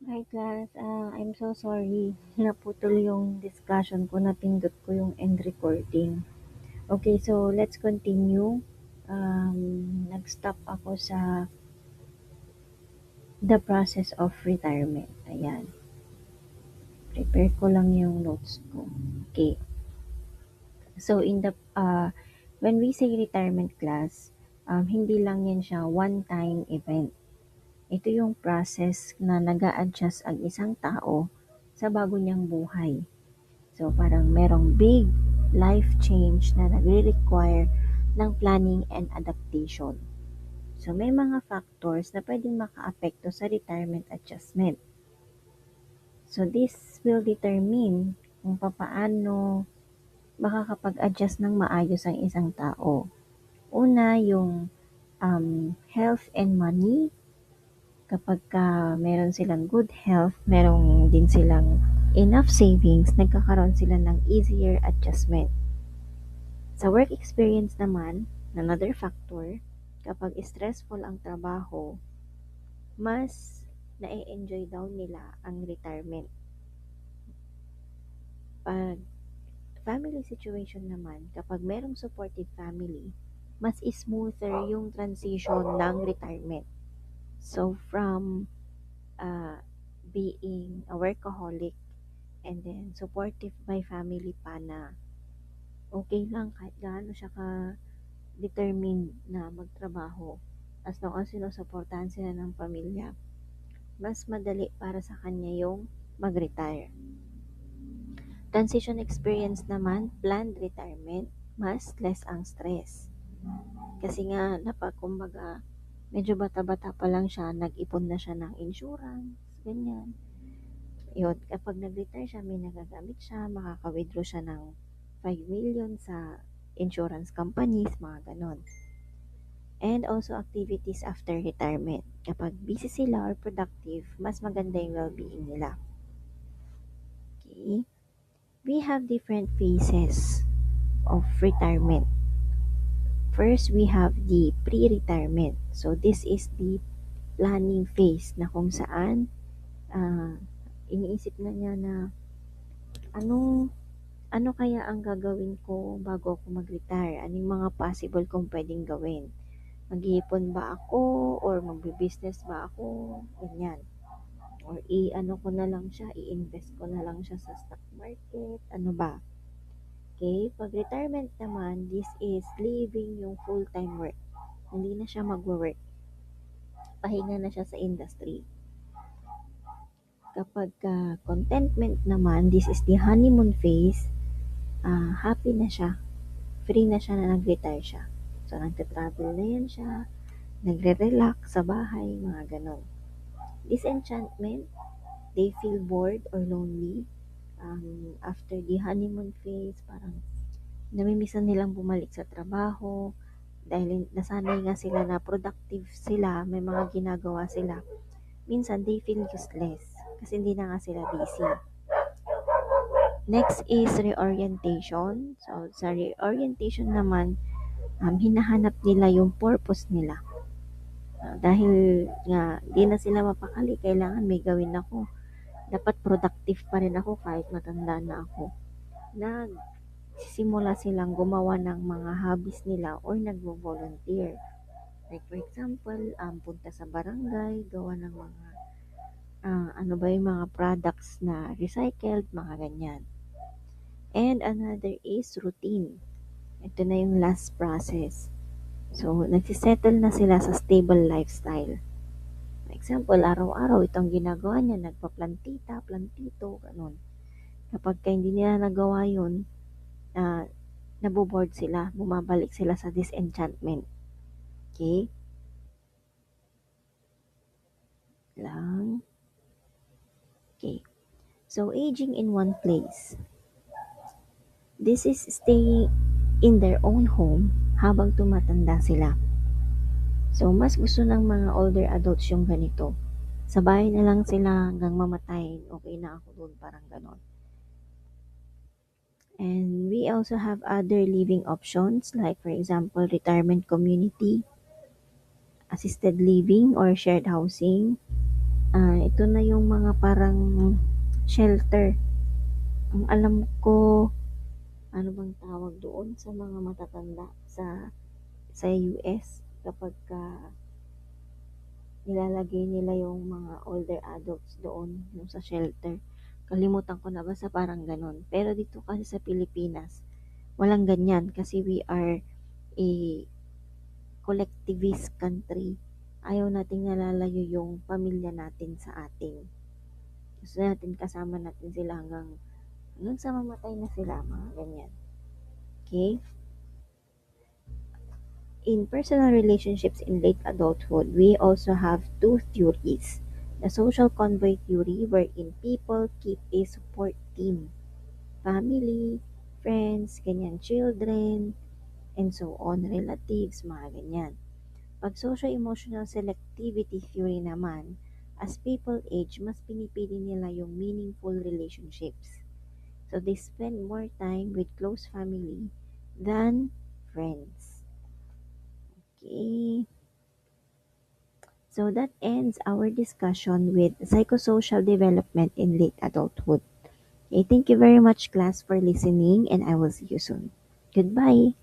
Hi class, I'm so sorry. Naputol yung discussion ko, napindot ko yung end recording. Okay, so let's continue. Nag-stop ako sa the process of retirement. Ayan, prepare ko lang yung notes ko. Okay, so when we say retirement class, hindi lang yan siya one-time event. Ito yung process na nag adjust ang isang tao sa bago niyang buhay. So, parang merong big life change na nagre-require ng planning and adaptation. So, may mga factors na pwedeng makaapekto sa retirement adjustment. So, this will determine kung papaano makakapag-adjust ng maayos ang isang tao. Una, yung health and money. Kapag meron silang good health, meron din silang enough savings, nagkakaroon sila ng easier adjustment. Sa work experience naman, another factor, kapag stressful ang trabaho, mas na-enjoy daw nila ang retirement. Pag family situation naman, kapag merong supportive family, mas smoother yung transition ng retirement. So from uh, being a workaholic and then supportive by family pa na okay lang kahit gaano siya ka determined na magtrabaho, as long as sinusuportahan sila ng pamilya, mas madali para sa kanya yung mag-retire. Transition experience naman, planned retirement, mas less ang stress. Kasi nga, kumbaga, medyo bata-bata pa lang siya, nag-ipon na siya ng insurance, ganyan. Yun, kapag nag-retire siya, may nagagamit siya, makaka-withdraw siya ng 5 million sa insurance companies, mga ganon. And also activities after retirement. Kapag busy sila or productive, mas maganda yung well-being nila. Okay? We have different phases of retirement. First, we have the pre-retirement. So, this is the planning phase na kung saan uh, iniisip na niya na ano ano kaya ang gagawin ko bago ako mag-retire? Anong mga possible kong pwedeng gawin? Mag-iipon ba ako or magbi-business ba ako? Ganyan. Or i-ano ko na lang siya, i-invest ko na lang siya sa stock market, ano ba? Okay, pag retirement naman, this is leaving yung full-time work. Hindi na siya magwo-work. Pahinga na siya sa industry. Kapag contentment naman, this is the honeymoon phase. Happy na siya. Free na siya na nag-retire siya. So, nagta-travel na yan siya. Nagre-relax sa bahay, mga ganon. Disenchantment, they feel bored or lonely. After the honeymoon phase, parang namimisan nilang bumalik sa trabaho dahil nasanay nga sila na productive sila, may mga ginagawa sila. Minsan, they feel useless kasi hindi na nga sila busy. Next is reorientation. So, sa reorientation naman, hinahanap nila yung purpose nila. Dahil nga, di na sila mapakali, kailangan may gawin ako. Dapat productive pa rin ako kahit matanda na ako. Nagsisimula silang gumawa ng mga hobbies nila or nagvo-volunteer. Like for example, punta sa barangay, gawa ng mga ano ba yung mga products na recycled, mga ganyan. And another is routine. Ito na yung last process. So, nagsisettle na sila sa stable lifestyle. For example, araw-araw itong ginagawa niya, nagpa-plantita, plantito, ganun. Kapag hindi nila nagawa yun, naboboard sila, bumabalik sila sa disenchantment. Okay? Lang. Okay. So, aging in one place. This is staying in their own home habang tumatanda sila. So, mas gusto ng mga older adults yung ganito. Sa bahay na lang sila hanggang mamatay, okay na ako doon, parang ganon. And we also have other living options like for example, retirement community, assisted living or shared housing, Ito na yung mga parang shelter. Ang alam ko, ano bang tawag doon sa mga matatanda sa US kapag nilalagay nila yung mga older adults doon yung sa shelter. Kalimutan ko na basta parang ganon. Pero dito kasi sa Pilipinas, walang ganyan kasi we are a collectivist country. Ayaw nating nalalayo yung pamilya natin sa atin. Gusto natin kasama natin sila hanggang sa mamatay na sila, mga ganyan. Okay? In personal relationships in late adulthood, we also have two theories. The social convoy theory, wherein people keep a support team, family, friends, ganyan, children, and so on, relatives, mga ganyan. Pag social-emotional selectivity theory naman, as people age, mas pinipili nila yung meaningful relationships. So they spend more time with close family than friends. Okay. So that ends our discussion with psychosocial development in late adulthood. Okay, thank you very much, class, for listening, and I will see you soon. Goodbye.